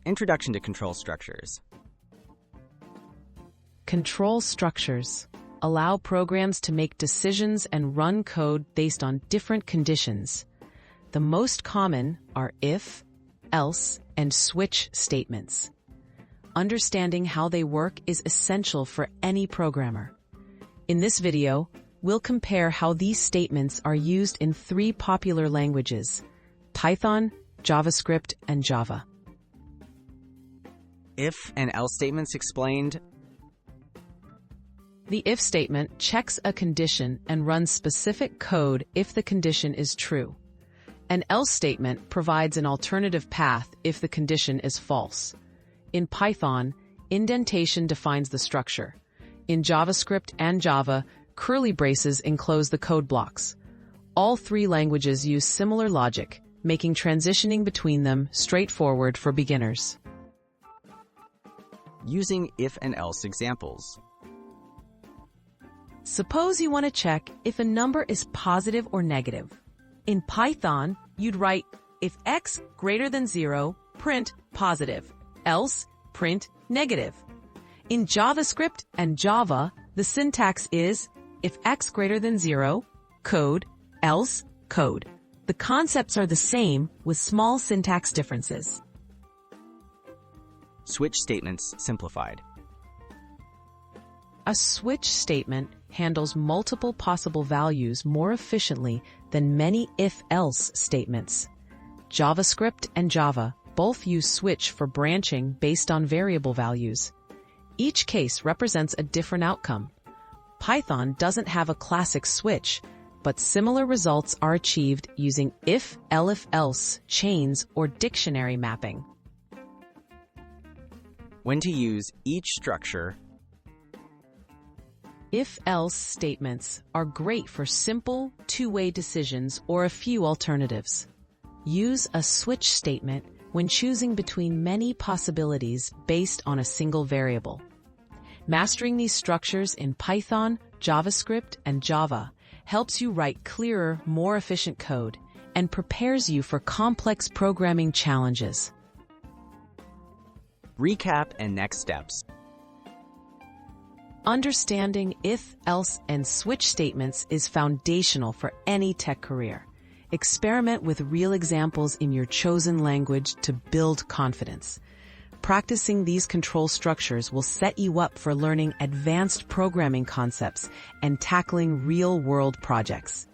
Introduction to Control Structures. Control structures allow programs to make decisions and run code based on different conditions. The most common are if, else, and switch statements. Understanding how they work is essential for any programmer. In this video, we'll compare how these statements are used in 3 popular languages: Python, JavaScript, and Java. If and else statements explained. The if statement checks a condition and runs specific code if the condition is true. An else statement provides an alternative path if the condition is false. In Python, indentation defines the structure. In JavaScript and Java, curly braces enclose the code blocks. All 3 languages use similar logic, making transitioning between them straightforward for beginners. Using if and else examples. Suppose you want to check if a number is positive or negative. In Python, you'd write, if x greater than 0, print positive, else print negative. In JavaScript and Java, the syntax is, if x greater than 0, code, else, code. The concepts are the same with small syntax differences. Switch statements simplified. A switch statement handles multiple possible values more efficiently than many if-else statements. JavaScript and Java both use switch for branching based on variable values. Each case represents a different outcome. Python doesn't have a classic switch, but similar results are achieved using if, elif-else, chains, or dictionary mapping. When to use each structure. If-else statements are great for simple, two-way decisions or a few alternatives. Use a switch statement when choosing between many possibilities based on a single variable. Mastering these structures in Python, JavaScript, and Java helps you write clearer, more efficient code and prepares you for complex programming challenges. Recap and next steps. Understanding if, else, and switch statements is foundational for any tech career. Experiment with real examples in your chosen language to build confidence. Practicing these control structures will set you up for learning advanced programming concepts and tackling real-world projects.